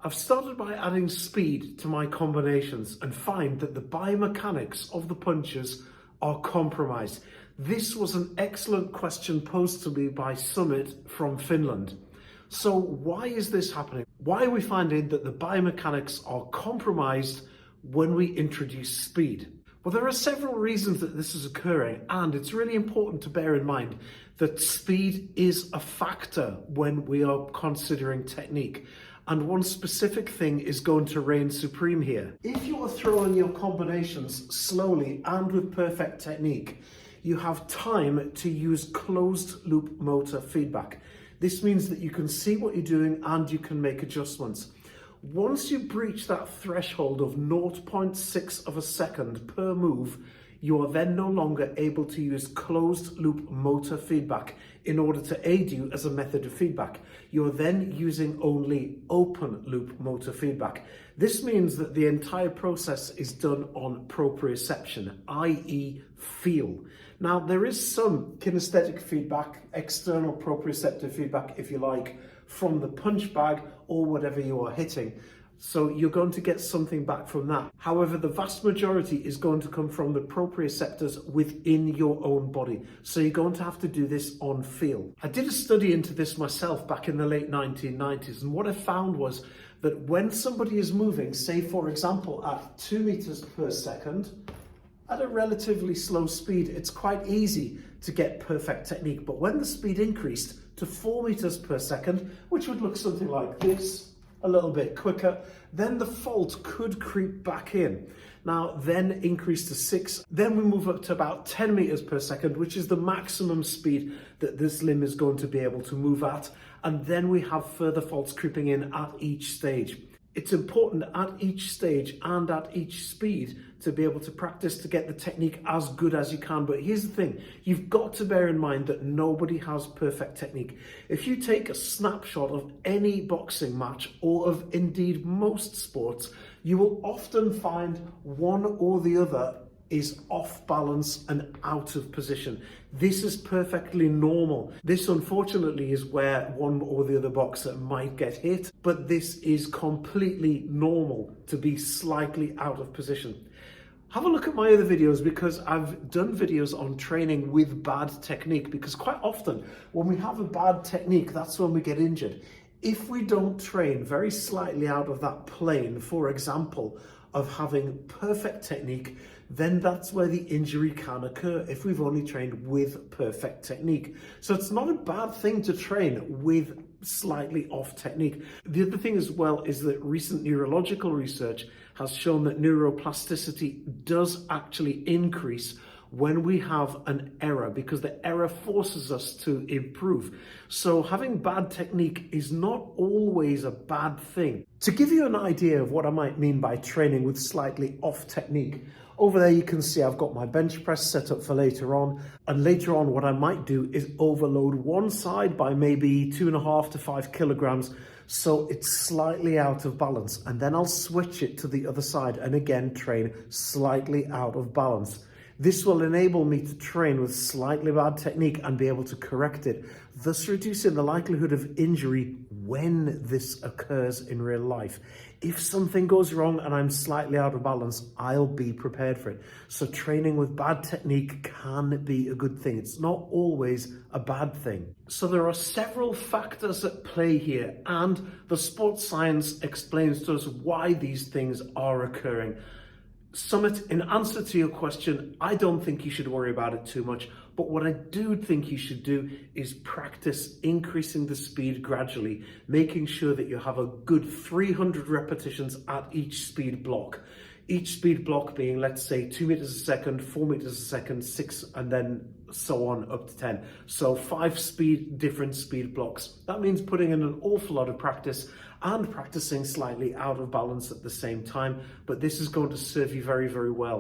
I've started by adding speed to my combinations and find that the biomechanics of the punches are compromised. This was an excellent question posed to me by Summit from Finland. So why is this happening? Why are we finding that the biomechanics are compromised when we introduce speed? Well, there are several reasons that this is occurring, and it's really important to bear in mind that speed is a factor when we are considering technique. And one specific thing is going to reign supreme here. If you are throwing your combinations slowly and with perfect technique, you have time to use closed loop motor feedback. This means that you can see what you're doing and you can make adjustments. Once you breach that threshold of 0.6 of a second per move, you are then no longer able to use closed loop motor feedback in order to aid you as a method of feedback. You're then using only open loop motor feedback. This means that the entire process is done on proprioception, i.e. feel. Now, there is some kinesthetic feedback, external proprioceptive feedback, if you like, from the punch bag or whatever you are hitting. So you're going to get something back from that. However, the vast majority is going to come from the proprioceptors within your own body. So you're going to have to do this on feel. I did a study into this myself back in the late 1990s. And what I found was that when somebody is moving, say for example, at 2 meters per second, at a relatively slow speed, it's quite easy to get perfect technique. But when the speed increased to 4 meters per second, which would look something like this, a little bit quicker, then the fault could creep back in. Now, then increase to 6, then we move up to about 10 meters per second, which is the maximum speed that this limb is going to be able to move at. And then we have further faults creeping in at each stage. It's important at each stage and at each speed to be able to practice to get the technique as good as you can. But here's the thing, you've got to bear in mind that nobody has perfect technique. If you take a snapshot of any boxing match or of indeed most sports, you will often find one or the other is off balance and out of position. This is perfectly normal. This unfortunately is where one or the other boxer might get hit, but this is completely normal to be slightly out of position. Have a look at my other videos, because I've done videos on training with bad technique, because quite often when we have a bad technique, that's when we get injured. If we don't train very slightly out of that plane, for example, of having perfect technique, then that's where the injury can occur if we've only trained with perfect technique. So it's not a bad thing to train with slightly off technique. The other thing as well is that recent neurological research has shown that neuroplasticity does actually increase when we have an error, because the error forces us to improve. So having bad technique is not always a bad thing. To give you an idea of what I might mean by training with slightly off technique, over there you can see I've got my bench press set up for later on, and later on what I might do is overload one side by maybe 2.5 to 5 kilograms, so it's slightly out of balance, and then I'll switch it to the other side and again train slightly out of balance. This will enable me to train with slightly bad technique and be able to correct it, thus reducing the likelihood of injury when this occurs in real life. If something goes wrong and I'm slightly out of balance, I'll be prepared for it. So training with bad technique can be a good thing. It's not always a bad thing. So there are several factors at play here, and the sports science explains to us why these things are occurring. Summit, in answer to your question, I don't think you should worry about it too much, but what I do think you should do is practice increasing the speed gradually, making sure that you have a good 300 repetitions at each speed block. Each speed block being, let's say, 2 meters a second, 4 meters a second, 6, and then so on up to 10. So 5 different speed blocks. That means putting in an awful lot of practice and practicing slightly out of balance at the same time, but this is going to serve you very, very well.